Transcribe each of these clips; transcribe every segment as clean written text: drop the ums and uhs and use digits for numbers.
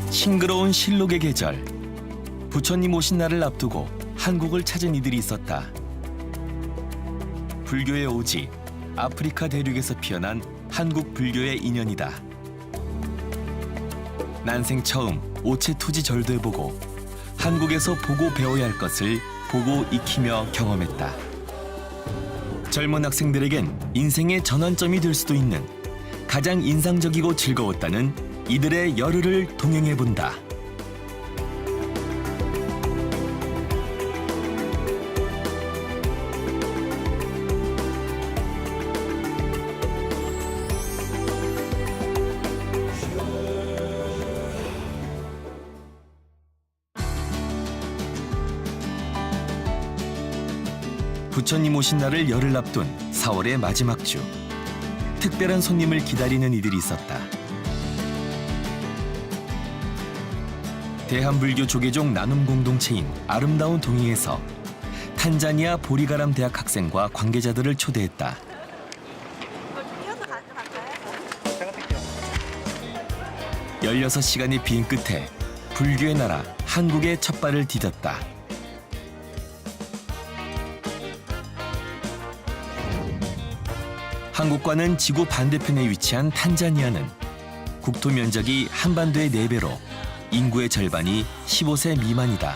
싱그러운 실록의 계절. 부처님 오신 날을 앞두고 한국을 찾은 이들이 있었다. 불교의 오지, 아프리카 대륙에서 피어난 한국 불교의 인연이다. 난생 처음 오체토지 절도 해보고 한국에서 보고 배워야 할 것을 보고 익히며 경험했다. 젊은 학생들에겐 인생의 전환점이 될 수도 있는 가장 인상적이고 즐거웠다는 이들의 열흘을 동행해본다. 부처님 오신 날을 열흘 앞둔 4월의 마지막 주. 특별한 손님을 기다리는 이들이 있었다. 대한불교 조계종 나눔 공동체인 아름다운 동행에서 탄자니아 보리가람 대학 학생과 관계자들을 초대했다. 16시간의 비행 끝에 불교의 나라 한국에 첫 발을 디뎠다. 한국과는 지구 반대편에 위치한 탄자니아는 국토 면적이 한반도의 4배로 인구의 절반이 15세 미만이다.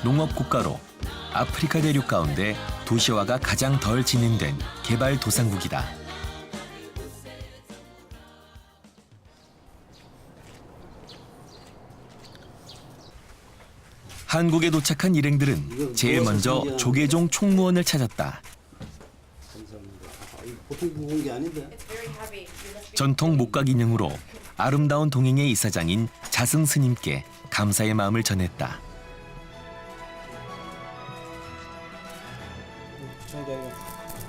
농업 국가로 아프리카 대륙 가운데 도시화가 가장 덜 진행된 개발도상국이다. 한국에 도착한 일행들은 제일 먼저 조계종 총무원을 찾았다. 보통 무거운 게 아닌데. 전통 목각 인형으로 아름다운 동행의 이사장인 자승 스님께 감사의 마음을 전했다.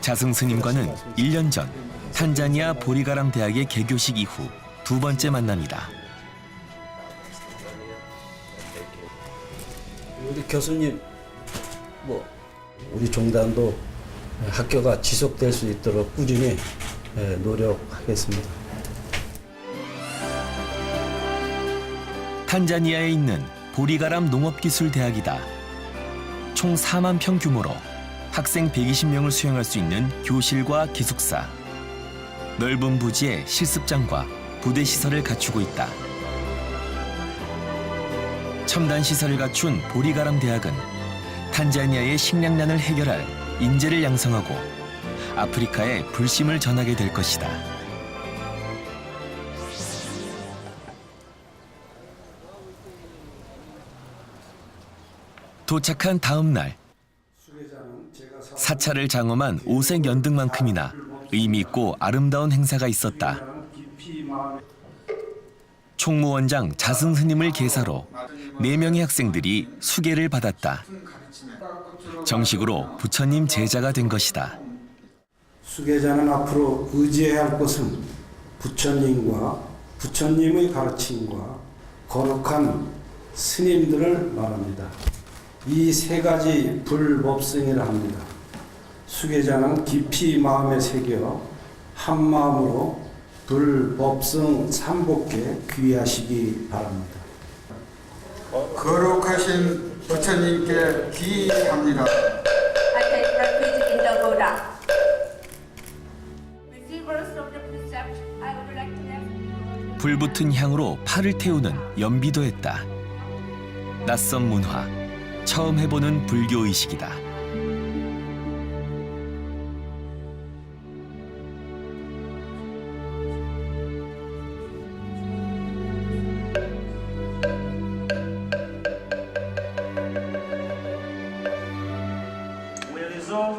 자승 스님과는 1년 전 탄자니아 보리가람 대학의 개교식 이후 두 번째 만남이다. 우리 교수님, 우리 종단도 학교가 지속될 수 있도록 꾸준히 노력하겠습니다. 탄자니아에 있는 보리가람 농업기술대학이다. 총 4만 평 규모로 학생 120명을 수용할 수 있는 교실과 기숙사, 넓은 부지에 실습장과 부대 시설을 갖추고 있다. 첨단 시설을 갖춘 보리가람 대학은 탄자니아의 식량난을 해결할 인재를 양성하고 아프리카에 불심을 전하게 될 것이다. 도착한 다음 날, 사찰을 장엄한 오색 연등만큼이나 의미 있고 아름다운 행사가 있었다. 총무원장 자승 스님을 계사로 4명의 학생들이 수계를 받았다. 정식으로 부처님 제자가 된 것이다. 수계자는 앞으로 의지해야 할 것은 부처님과 부처님의 가르침과 거룩한 스님들을 말합니다. 이 세 가지 불법성이라 합니다. 수계자는 깊이 마음에 새겨 한 마음으로 불법성 삼복에 귀하시기 바랍니다. 거룩하신 부처님께 귀의합니다. 불붙은 향으로 팔을 태우는 연비도 했다. 낯선 문화, 처음 해보는 불교 의식이다.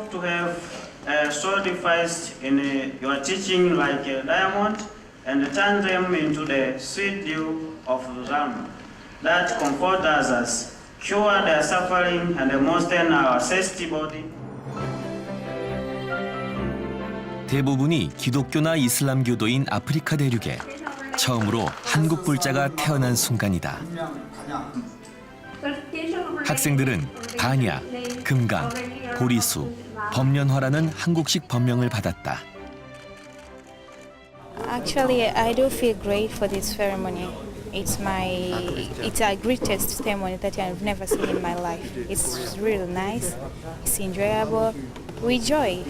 To have solidified in your teaching like a diamond and turn them into the sweet dew of Ram that comfort others, cure their suffering and moisten our thirsty body. 대부분이 기독교나 이슬람교도인 아프리카 대륙에 처음으로 한국 불자가 태어난 순간이다. 학생들은 반야, 금강, 보리수, 법련화라는 한국식 법명을 받았다. Actually, I do feel great for this ceremony. It's a greatest ceremony that I've never seen in my life. It's really nice. It's enjoyable. We enjoy.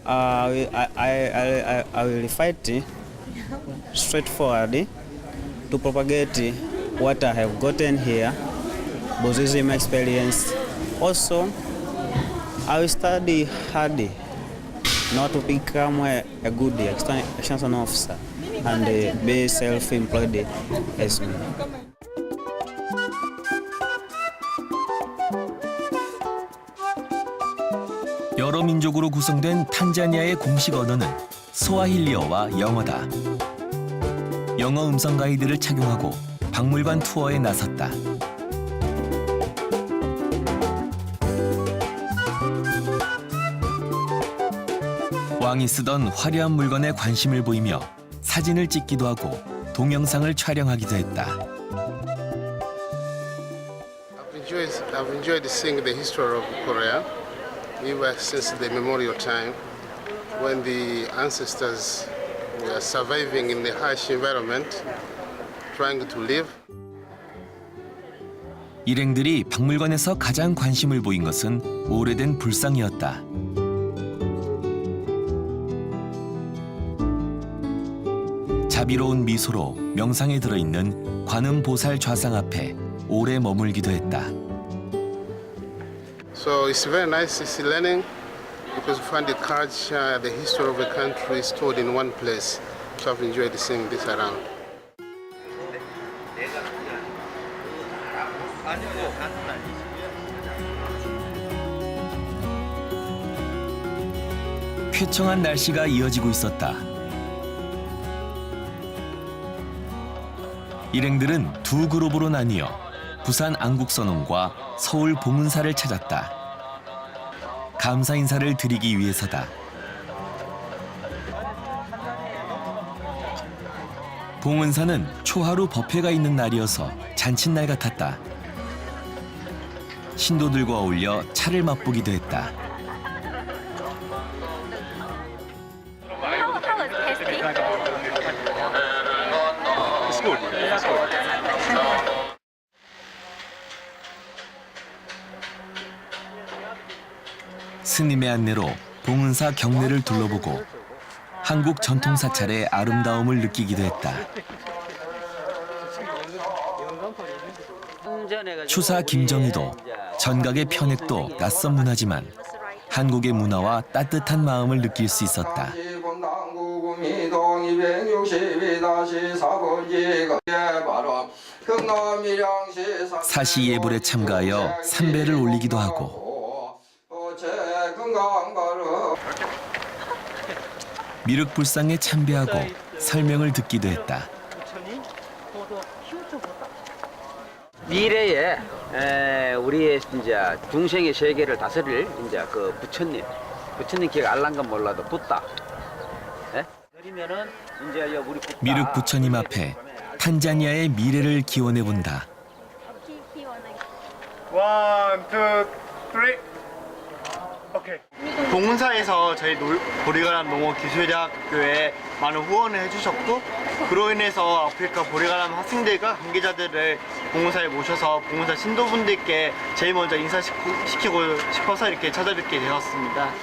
I will fight straightforward to propagate what I have gotten here, Buddhism experience. Also, I will study hard not to become a good extension officer and be self-employed as me. 여러 민족으로 구성된 탄자니아의 공식 언어는 스와힐리어와 영어다. 영어 음성 가이드를 착용하고 박물관 투어에 나섰다. 왕이 쓰던 화려한 물건에 관심을 보이며 사진을 찍기도 하고 동영상을 촬영하기도 했다. I've enjoyed seeing the history of Korea, ever since the memorial time, when the ancestors were surviving in the harsh environment, trying to live. 일행들이 박물관에서 가장 관심을 보인 것은 오래된 불상이었다. 자비로운 미소로 명상에 들어있는 관음보살 좌상 앞에 오래 머물기도 했다. So it's very nice learning because we find the culture, the history of the country stored in one place. So I've enjoyed seeing this around. 쾌청한 날씨가 이어지고 있었다. 일행들은 두 그룹으로 나뉘어 부산 안국선원과 서울 봉은사를 찾았다. 감사 인사를 드리기 위해서다. 봉은사는 초하루 법회가 있는 날이어서 잔칫날 같았다. 신도들과 어울려 차를 맛보기도 했다. 스님의 안내로 봉은사 경내를 둘러보고 한국 전통 사찰의 아름다움을 느끼기도 했다. 추사 김정희도 전각의 편액도 낯선 문화지만 한국의 문화와 따뜻한 마음을 느낄 수 있었다. 사시예불에 참가하여 삼배를 올리기도 하고 미륵불상에 참배하고 설명을 듣기도 했다. 미래에 우리의 이제 중생의 세계를 다스릴 이제 그 부처님 기억 알란건 몰라도 붓다. 드리면은 이제 우리 미륵 부처님 앞에 탄자니아의 미래를 기원해 본다. 1, 2, 3. 오케이. 봉은사에서 저희 보리가람 농어기술대학교에 많은 후원을 해주셨고 그로 인해서 아프리카 보리가람 학생들과 관계자들을 봉은사에 모셔서 봉은사 신도분들께 제일 먼저 인사시키고 싶어서 이렇게 찾아뵙게 되었습니다.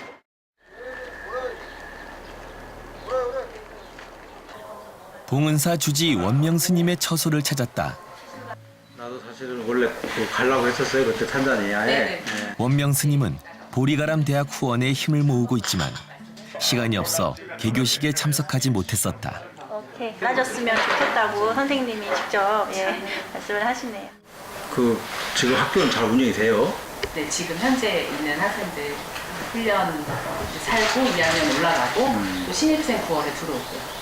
봉은사 주지 원명 스님의 처소를 찾았다. 나도 사실은 원래 가려고 했었어요. 그때 탄자니아에. 원명 스님은 보리가람 대학 후원에 힘을 모으고 있지만 시간이 없어 개교식에 참석하지 못했었다. 오케이, 맞았으면 좋겠다고 선생님이 직접 말씀을 하시네요. 지금 학교는 잘 운영이 돼요? 네, 지금 현재 있는 학생들 훈련 살고 2학년 올라가고 또 신입생 9월에 들어오고요.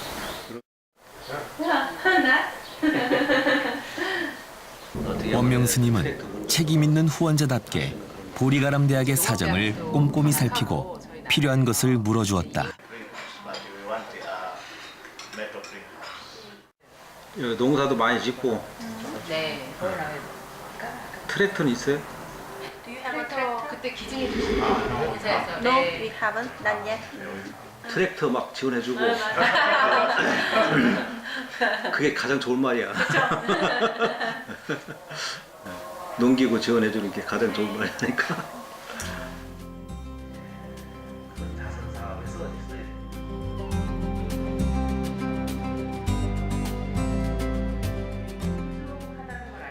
원명 스님은 책임 있는 후원자답게 보리가람 대학의 사정을 꼼꼼히 살피고 필요한 것을 물어주었다. 여기 농사도 많이 짓고. 네. 트랙터는 있어요? 트랙터 그때 기증해 주신 No, we haven't, not yet. 트랙터 막 지원해주고 그게 가장 좋은 말이야. 농기구 지원해주는 게 가장 좋은 말이니까.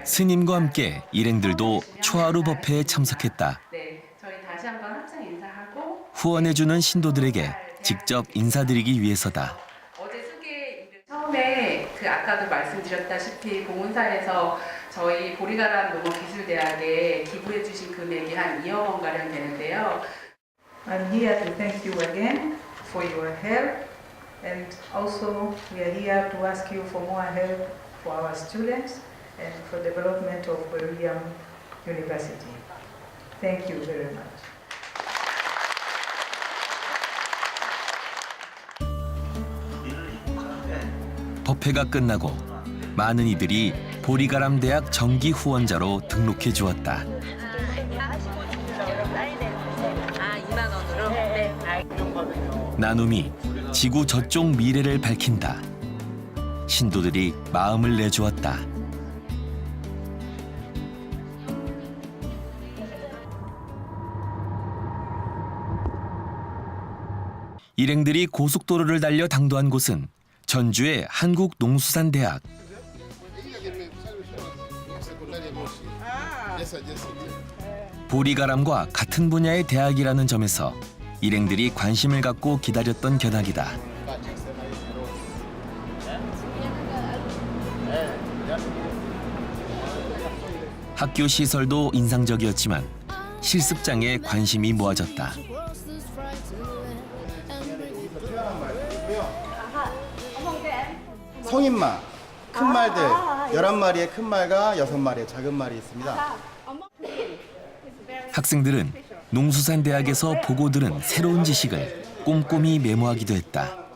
스님과 함께 일행들도 초하루 법회에 참석했다. 네, 저희 다시 한번 합창 인사하고 후원해주는 신도들에게 직접 인사드리기 위해서다. 어제 소개 처음에 아까도 말씀드렸다시피 봉은사에서 저희 보리가람 농업기술대학에 기부해 주신 금액이 한 2억 원 가량 되는데요. I'm here to thank you again for your help, and also we are here to ask you for more help for our students and for development of William University. Thank you very much. 법회가 끝나고 많은 이들이 보리가람 대학 정기 후원자로 등록해 주었다. 나눔이 지구 저쪽 미래를 밝힌다. 신도들이 마음을 내주었다. 일행들이 고속도로를 달려 당도한 곳은 전주의 한국농수산대학. 보리가람과 같은 분야의 대학이라는 점에서 일행들이 관심을 갖고 기다렸던 견학이다. 학교 시설도 인상적이었지만 실습장에 관심이 모아졌다. 성인마, 큰 말들 11마리의 큰 말과 6마리의 작은 말이 있습니다. 학생들은 농수산대학에서 보고 들은 새로운 지식을 꼼꼼히 메모하기도 했다.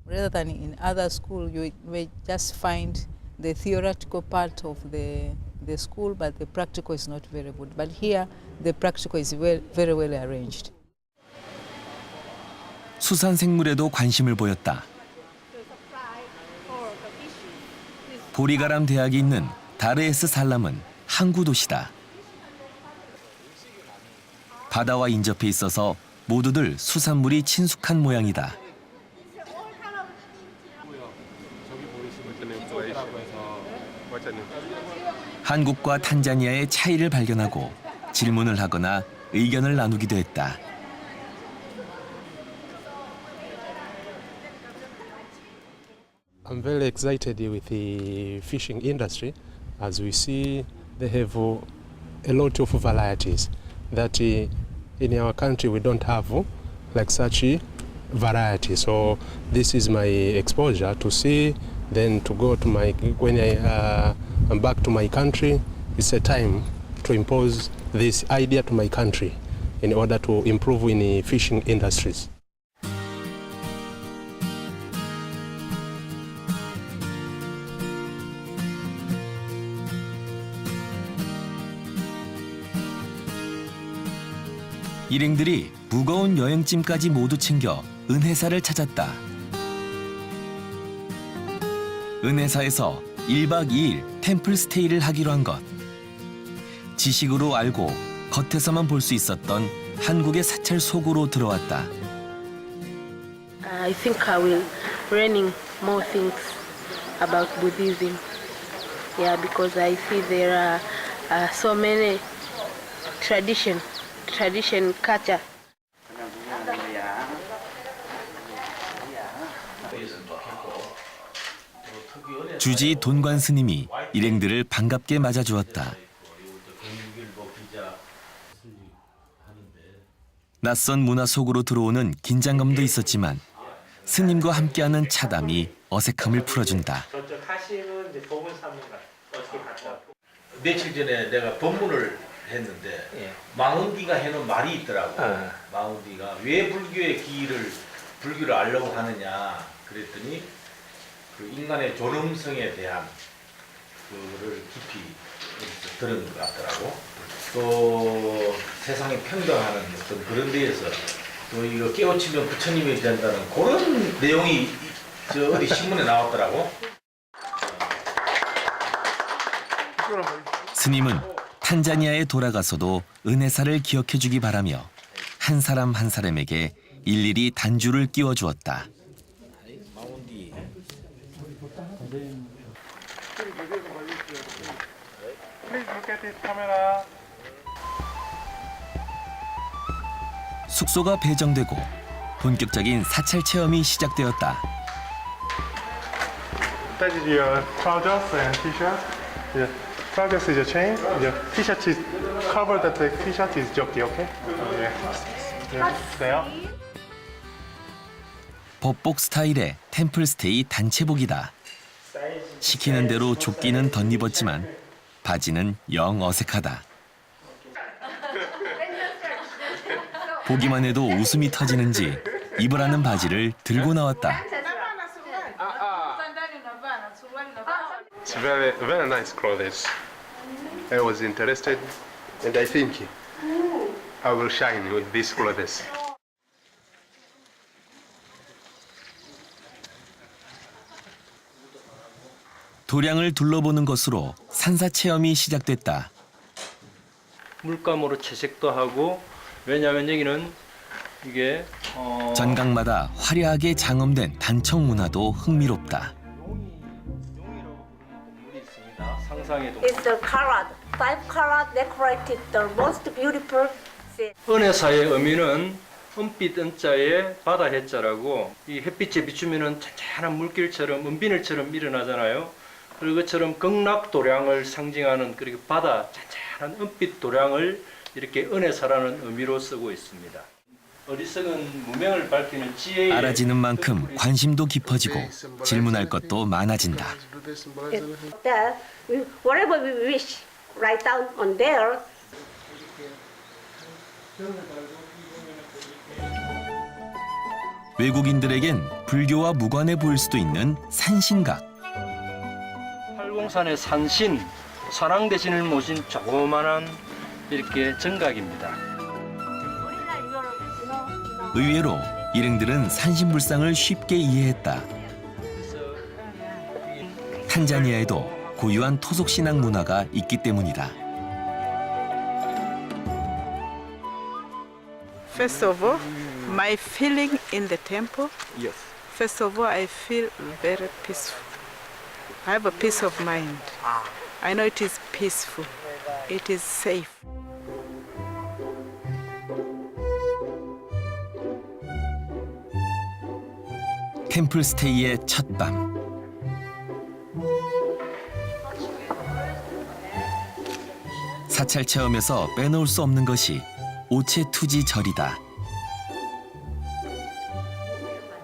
Rather than in other school, you may just find the theoretical part of the school, but the practical is not very good. But here, the practical is very well arranged. 수산생물에도 관심을 보였다. 보리가람 대학이 있는 다르에스 살람은 항구 도시다. 바다와 인접해 있어서 모두들 수산물이 친숙한 모양이다. 한국과 탄자니아의 차이를 발견하고 질문을 하거나 의견을 나누기도 했다. I'm very excited with the fishing industry. As we see, they have a lot of varieties that in our country we don't have like such variety. So this is my exposure to see, then to go to when I'm back to my country, it's a time to impose this idea to my country in order to improve in the fishing industries. 일행들이 무거운 여행짐까지 모두 챙겨 은혜사를 찾았다. 은혜사에서 1박 2일 템플 스테이를 하기로 한 것. 지식으로 알고 겉에서만 볼 수 있었던 한국의 사찰 속으로 들어왔다. I think I will learning more things about Buddhism. Yeah, because I see there are so many tradition culture. 주지 돈관 스님이 일행들을 반갑게 맞아주었다. 낯선 문화 속으로 들어오는 긴장감도 있었지만 스님과 함께하는 차담이 어색함을 풀어준다. 며칠 전에 내가 법문을 했는데 망운디가 해놓은 말이 있더라고. 망운디가 왜 불교를 알려고 하느냐 그랬더니 그 인간의 존엄성에 대한 그거를 깊이 들은 것 같더라고. 또 세상에 평등하는 어떤 그런 데에서 또 이거 깨우치면 부처님이 된다는 그런 내용이 저 어디 신문에 나왔더라고. 스님은 탄자니아에 돌아가서도 은혜사를 기억해주기 바라며 한 사람 한 사람에게 일일이 단주를 끼워주었다. 숙소가 배정되고 본격적인 사찰 체험이 시작되었다. That is your trousers and t-shirt. The trousers is a chain. The t-shirt is covered. That the t-shirt is jockey. Okay. Yeah. There. 법복 스타일의 템플스테이 단체복이다. 시키는 대로 조끼는 덧입었지만 바지는 영 어색하다. 보기만 해도 웃음이 터지는지 입으라는 바지를 들고 나왔다. It's very nice clothes. I was interested, and I think I will shine with these clothes. 도량을 둘러보는 것으로 산사 체험이 시작됐다. 물감으로 채색도 하고, 왜냐하면 여기는 이게 전각마다 화려하게 장엄된 단청 문화도 흥미롭다. 상상에도 It's the karat, 5 karat decorated, the most beautiful scene. 은혜사의 의미는 은빛 은자에 바다 해자라고, 이 햇빛에 비추면은 잔잔한 물길처럼 은비늘처럼 일어나잖아요. 그리고 그처럼 극락도량을 상징하는 그리고 바다 잔잔한 은빛 도량을 이렇게 은혜사라는 의미로 쓰고 있습니다. 어리석은 무명을 밝히는 지혜의 알아지는 만큼 관심도 깊어지고 질문할 것도 많아진다. That whatever we wish, write down on there. 외국인들에겐 불교와 무관해 보일 수도 있는 산신각. 팔공산의 산신, 산왕대신을 모신 조그만한 이렇게 정각입니다. 의외로 일행들은 산신불상을 쉽게 이해했다. 탄자니아에도 고유한 토속 신앙 문화가 있기 때문이다. First of all, my feeling in the temple. Yes. First of all, I feel very peaceful. I have a peace of mind. I know it is peaceful. It is safe. 템플스테이의 첫 밤. 사찰 체험에서 빼놓을 수 없는 것이 오체투지 절이다.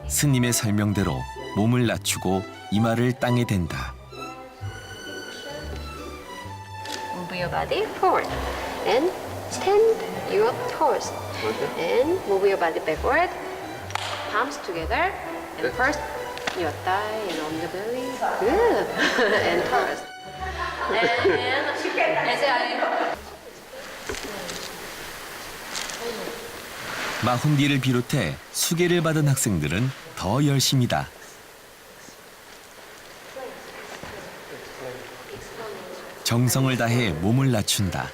스님의 설명대로 몸을 낮추고 이마를 땅에 댄다. Move your body forward and stand your toes and move your body backward. Palms together and first your thigh and on the belly. Good. And toes. 마훈디를 비롯해 수계를 받은 학생들은 더 열심이다. 정성을 다해 몸을 낮춘다.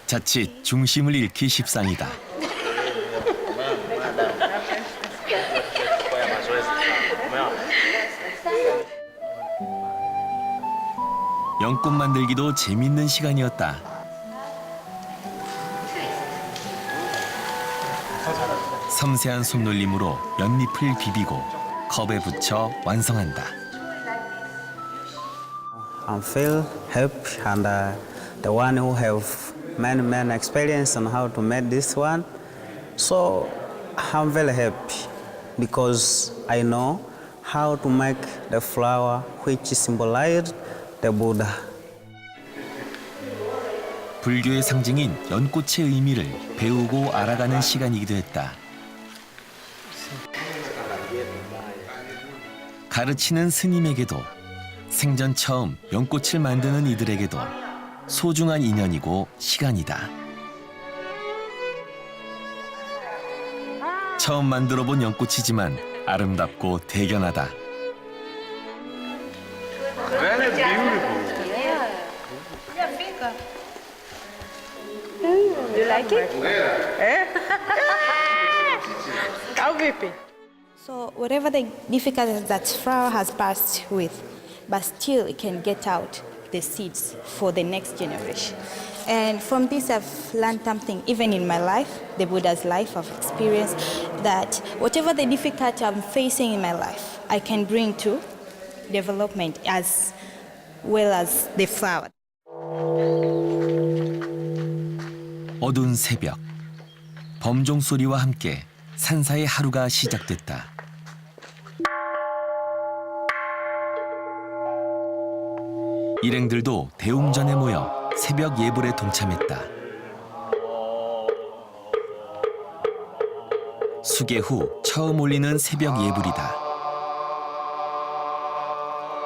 자칫 중심을 잃기 십상이다. 연꽃 만들기도 재밌는 시간이었다. 섬세한 손놀림으로 연잎을 비비고 컵에 붙여 완성한다. I feel happy and the one who have many experience on how to make this one. So I'm very happy because I know how to make the flower which symbolizes the Buddha. 불교의 상징인 연꽃의 의미를 배우고 알아가는 시간이기도 했다. 가르치는 스님에게도 생전 처음 연꽃을 만드는 이들에게도 소중한 인연이고 시간이다. 처음 만들어 본 연꽃이지만 아름답고 대견하다. Very beautiful. You like it? So whatever the difficulties that flower has passed with, but still it can get out the seeds for the next generation. And from this I've learned something, even in my life, the Buddha's life of experience, that whatever the difficulty I'm facing in my life, I can bring to development as well as the flower. 어두운 새벽, 범종 소리와 함께 산사의 하루가 시작됐다. 일행들도 대웅전에 모여 새벽 예불에 동참했다. 수계 후 처음 올리는 새벽 예불이다.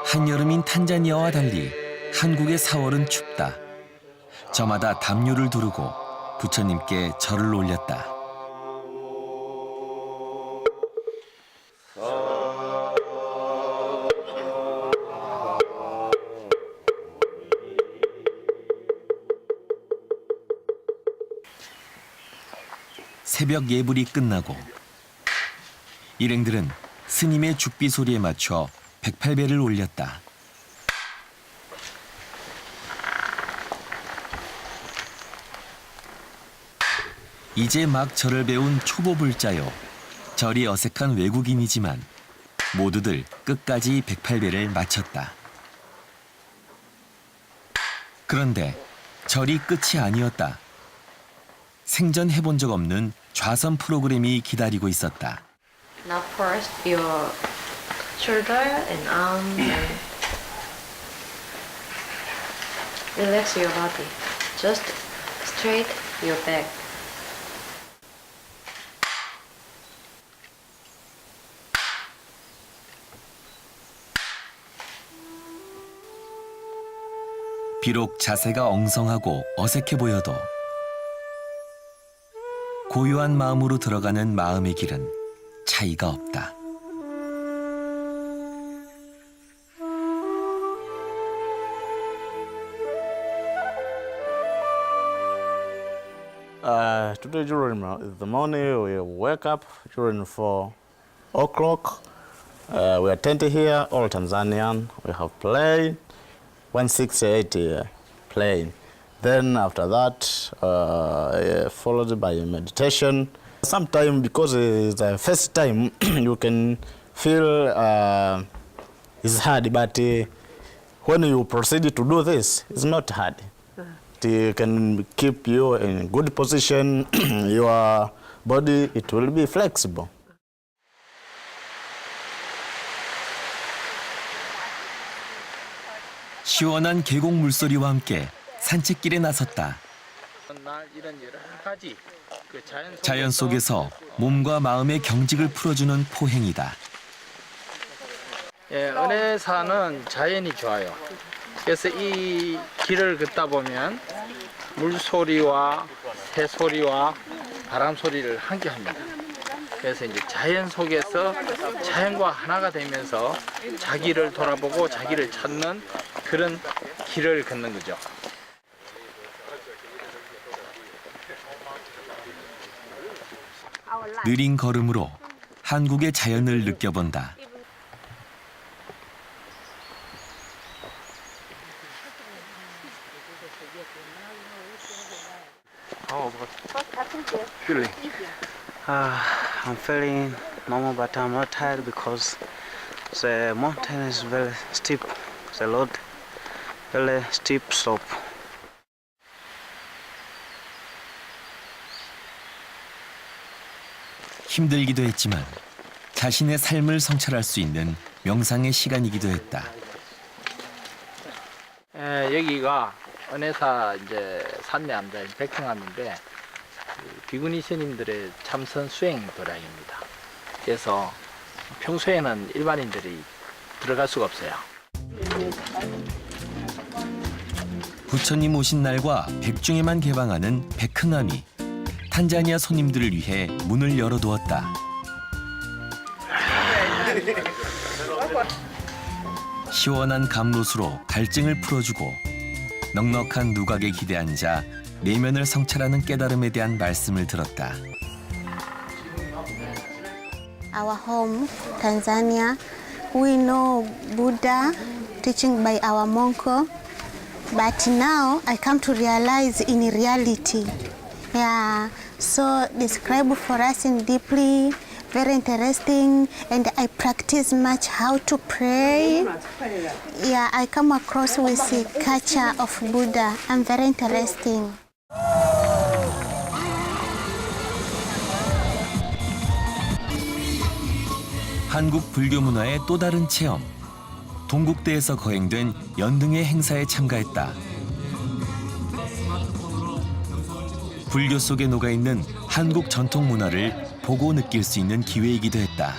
한여름인 탄자니아와 달리 한국의 4월은 춥다. 저마다 담요를 두르고 부처님께 절을 올렸다. 새벽 예불이 끝나고 일행들은 스님의 죽비 소리에 맞춰 108배를 올렸다. 이제 막 절을 배운 초보 불자요. 절이 어색한 외국인이지만 모두들 끝까지 108배를 마쳤다. 그런데 절이 끝이 아니었다. 생전 해본 적 없는 좌선 프로그램이 기다리고 있었다. Now first your shoulder and arms and relax your body. Just straight your back. 비록 자세가 엉성하고 어색해 보여도 고요한 마음으로 들어가는 마음의 길은 차이가 없다. Today during the morning we wake up during 4 o'clock. We attend here, all Tanzanian. We have plane, 168 plane. Then after that, followed by meditation. Sometimes because it's the first time, you can feel it's hard, but when you proceed to do this, it's not hard. It can keep you in good position. Your body, it will be flexible. 시원한 계곡 물소리와 함께 산책길에 나섰다. 자연 속에서 몸과 마음의 경직을 풀어주는 포행이다. 예, 은혜사는 자연이 좋아요. 그래서 이 길을 걷다 보면 물소리와 새소리와 바람소리를 함께 합니다. 그래서 이제 자연 속에서 자연과 하나가 되면서 자기를 돌아보고 자기를 찾는 그런 길을 걷는 거죠. 느린 걸음으로 한국의 자연을 느껴본다. Feeling? I'm feeling normal, but I'm not tired because the mountain is very steep. The road very steep slope. 힘들기도 했지만 자신의 삶을 성찰할 수 있는 명상의 시간이기도 했다. 여기가 은혜사 이제 산내암자 백성암인데 비구니 스님들의 참선 수행 도량입니다. 그래서 평소에는 일반인들이 들어갈 수가 없어요. 부처님 오신 날과 백중에만 개방하는 백흥암이 탄자니아 손님들을 위해 문을 열어두었다. 시원한 감로수로 갈증을 풀어주고 넉넉한 누각에 기대앉아 내면을 성찰하는 깨달음에 대한 말씀을 들었다. Our home, Tanzania, we know Buddha teaching by our monk, but now I come to realize in reality. Yeah, so describe for us in deeply, very interesting, and I practice much how to pray. Yeah, I come across with the culture of Buddha. I'm very interesting. 한국 불교 문화의 또 다른 체험. 동국대에서 거행된 연등회 행사에 참가했다. 불교 속에 녹아있는 한국 전통 문화를 보고 느낄 수 있는 기회이기도 했다.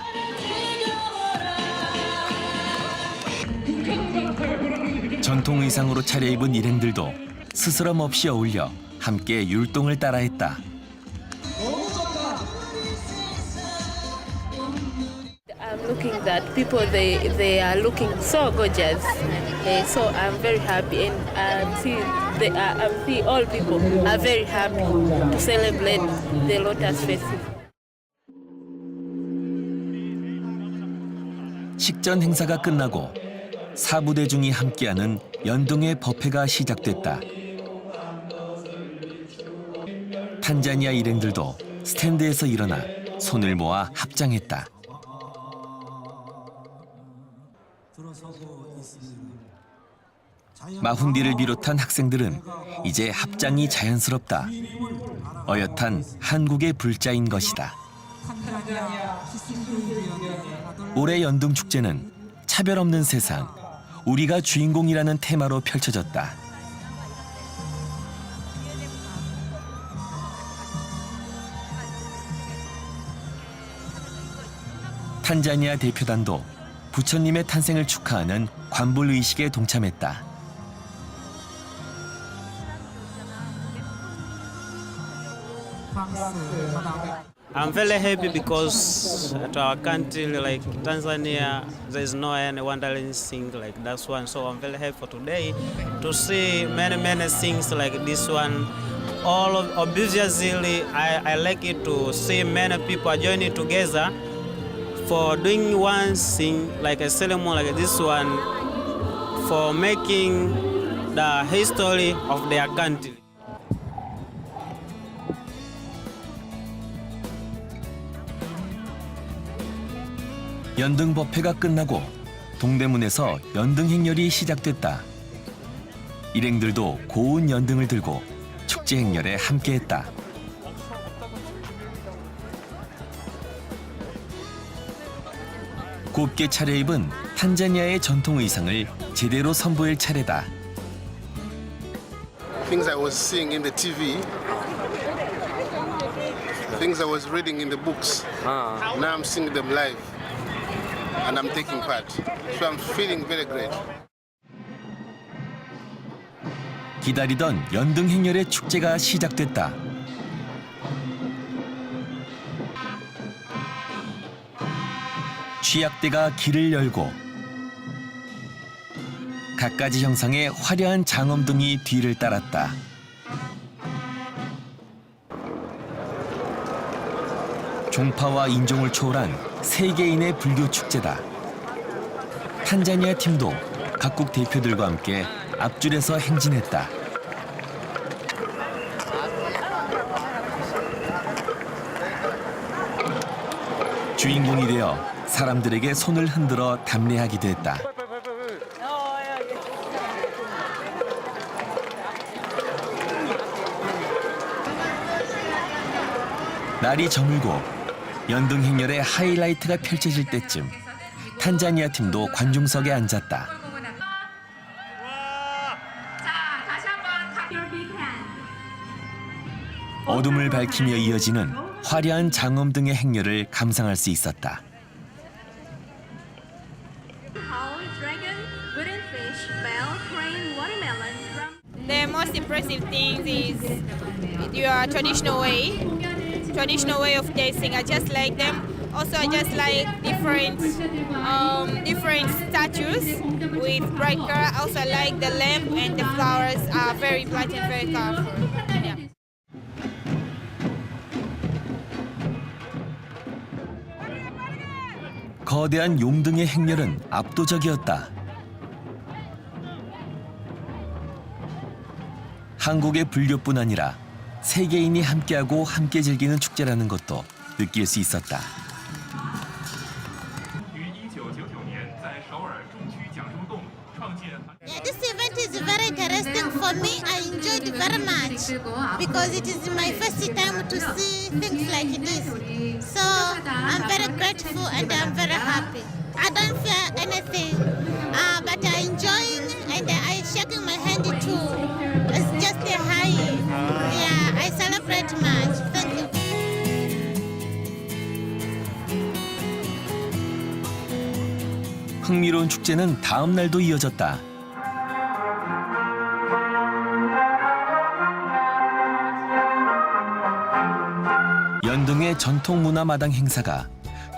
전통 의상으로 차려입은 일행들도 스스럼 없이 어울려 함께 율동을 따라했다. I'm looking that people they are looking so gorgeous, so I'm very happy and I see all people are very happy to celebrate the Lotus Festival. 식전 행사가 끝나고 사부대중이 함께하는 연등회 법회가 시작됐다. 탄자니아 일행들도 스탠드에서 일어나 손을 모아 합장했다. 마훈디를 비롯한 학생들은 이제 합장이 자연스럽다. 어엿한 한국의 불자인 것이다. 올해 연등축제는 차별 없는 세상, 우리가 주인공이라는 테마로 펼쳐졌다. 탄자니아 대표단도 부처님의 탄생을 축하하는 관불의식에 동참했다. I'm very happy because at our country like Tanzania, there's no any wonderland thing like that one. So I'm very happy for today to see many things like this one. All of obviously, I like it to see many people joining together for doing one thing like a ceremony like this one, for making the history of their country. 연등 법회가 끝나고 동대문에서 연등 행렬이 시작됐다. 일행들도 고운 연등을 들고 축제 행렬에 함께했다. 곱게 차려입은 탄자니아의 전통 의상을 제대로 선보일 차례다. Things I was seeing in the TV, things I was reading in the books. Now I'm seeing them live. And I'm taking part. So I'm feeling very great. 기다리던 연등 행렬의 축제가 시작됐다. 취약대가 길을 열고 갖가지 형상의 화려한 장엄등이 뒤를 따랐다. 종파와 인종을 초월한 세계인의 불교 축제다. 탄자니아 팀도 각국 대표들과 함께 앞줄에서 행진했다. 주인공이 되어 사람들에게 손을 흔들어 답례하기도 했다. 날이 저물고 연등 행렬의 하이라이트가 펼쳐질 때쯤 탄자니아 팀도 관중석에 앉았다. 어둠을 밝히며 이어지는 화려한 장엄등의 행렬을 감상할 수 있었다. Them most impressive thing is your traditional way of dancing. I just like them. Also, I just like different statues with bright color. Also, I like the lamp and the flowers are very bright and very colorful. Yeah. 거대한 용등의 행렬은 압도적이었다. 한국의 불교뿐 아니라 세계인이 함께하고 함께 즐기는 축제라는 것도 느낄 수 있었다. Yeah, this event is very interesting for me. I enjoyed it very much because it is my first time to see things like this. So I'm very grateful and I'm very happy. I don't fear anything, but I enjoying and I shaking my hand too. It's just a high. Yeah, I celebrate much. Thank you. 흥미로운 축제는 다음 날도 이어졌다. 연등의 전통 문화 마당 행사가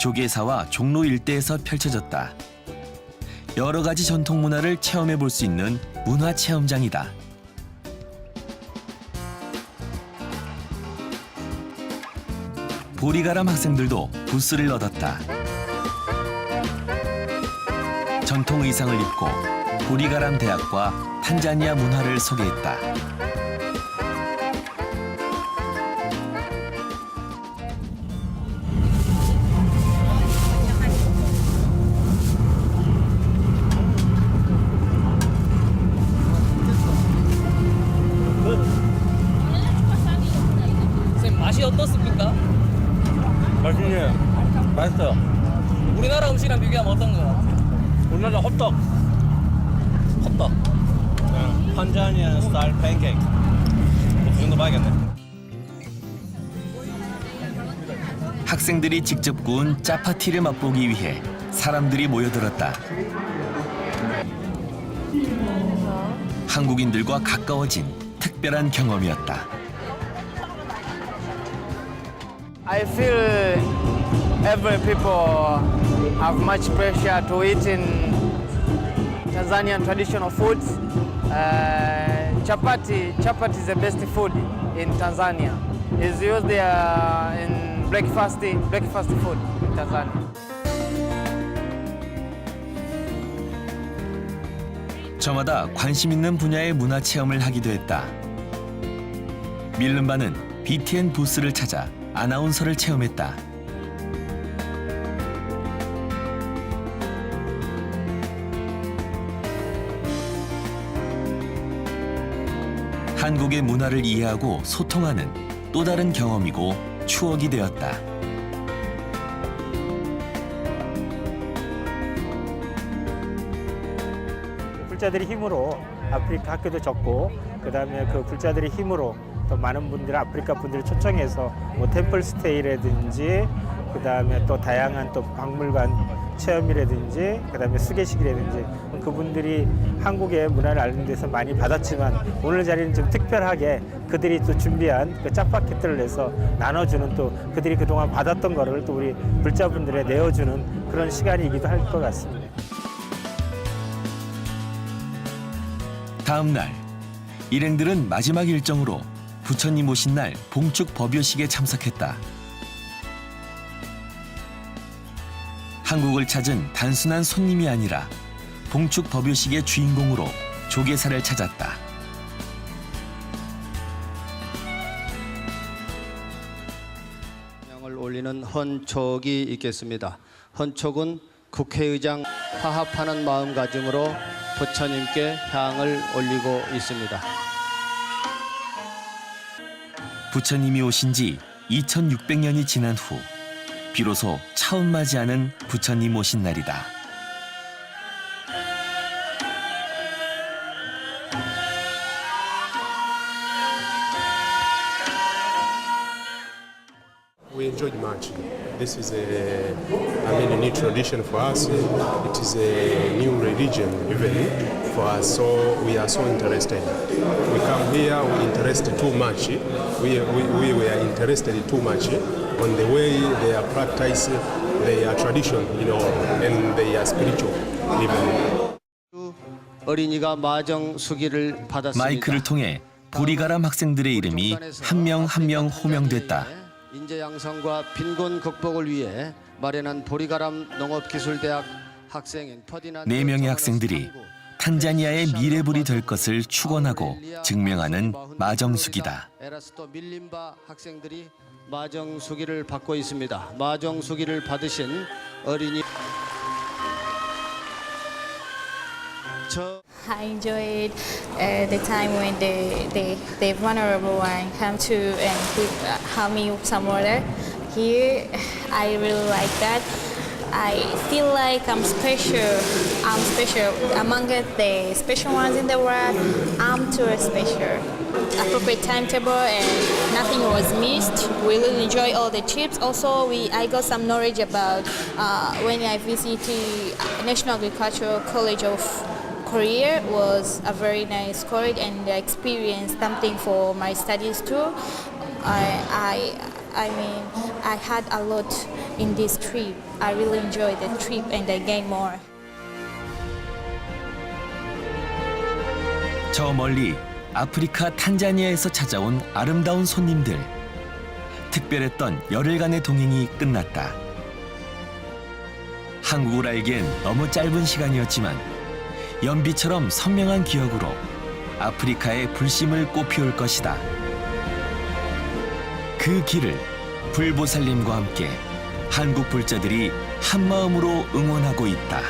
조계사와 종로 일대에서 펼쳐졌다. 여러 가지 전통 문화를 체험해 볼 수 있는 문화 체험장이다. 보리가람 학생들도 부스를 얻었다. 전통 의상을 입고 보리가람 대학과 탄자니아 문화를 소개했다. 선생님, 맛이 어떻습니까? 맛있네. 맛있어. 우리나라 음식이랑 비교하면 어떤 거 같아요? 우리나라 호떡. 탄자니아 스타일 팬케이크. 그 정도 봐야겠네. 학생들이 직접 구운 짜파티를 맛보기 위해 사람들이 모여들었다. 한국인들과 가까워진 특별한 경험이었다. I feel every people have much pressure to eat in Tanzanian traditional foods. Chapati is the best food in Tanzania. It's used in breakfast food in Tanzania. 저마다 관심 있는 분야의 문화 체험을 하기도 했다. 밀른바는 BTN 부스를 찾아 아나운서를 체험했다. 한국의 문화를 이해하고 소통하는 또 다른 경험이고 추억이 되었다. 불자들의 힘으로 아프리카 학교도 접고 그다음에 그 불자들의 힘으로 또 많은 분들 아프리카 분들을 초청해서 뭐 템플 스테이라든지 그다음에 또 다양한 또 박물관 체험이라든지 그다음에 수계식이라든지 그분들이 한국의 문화를 아는 데서 많이 받았지만 오늘 자리는 좀 특별하게 그들이 또 준비한 그 짜파게티를 내서 나눠주는 또 그들이 그동안 받았던 거를 또 우리 불자분들에 내어주는 그런 시간이기도 할 것 같습니다. 다음 날 일행들은 마지막 일정으로 부처님 오신 날 봉축 법요식에 참석했다. 한국을 찾은 단순한 손님이 아니라 봉축 법요식의 주인공으로 조계사를 찾았다. 명을 올리는 헌촉이 있겠습니다. 헌촉은 국회의장 화합하는 마음가짐으로 부처님께 향을 올리고 있습니다. 부처님이 오신 지 2600년이 지난 후 비로소 처음 맞이하는 부처님 오신 날이다. We enjoyed much. This is a new tradition for us. It is a new religion even for us, so we are so interested. We come here, we interested too much. We were interested too much on the way they are practice their tradition, and their spiritual living. 어린이가 마정 수기를 받았습니다. 마이크를 통해 보리가람 학생들의 이름이 한 명 한 명 호명됐다. 인재 양성과 빈곤 극복을 위해 마련한 보리가람 농업기술대학 학생 퍼디난드 4명의 학생들이 탄자니아의 미래불이 될 것을 축원하고 증명하는 마정수기다. 에라스토 밀림바 학생들이 마정수기를 받고 있습니다. 마정수기를 받으신 어린이 I enjoyed the time when the vulnerable one come to and help me with some water. Here, I really like that. I feel like I'm special. I'm special among the special ones in the world. I'm too special. Appropriate timetable and nothing was missed. We really enjoy all the trips. Also, I got some knowledge about when I visited National Agricultural College of Korea. Was a very nice college and I experienced something for my studies too. I mean, I had a lot in this trip. I really enjoyed the trip and I gained more. 저 멀리 아프리카 탄자니아에서 찾아온 아름다운 손님들. 특별했던 열흘간의 동행이 끝났다. 한국을 알기엔 너무 짧은 시간이었지만 연비처럼 선명한 기억으로 아프리카의 불씨을 꽃피울 것이다. 그 길을 불보살님과 함께 한국 불자들이 한마음으로 응원하고 있다.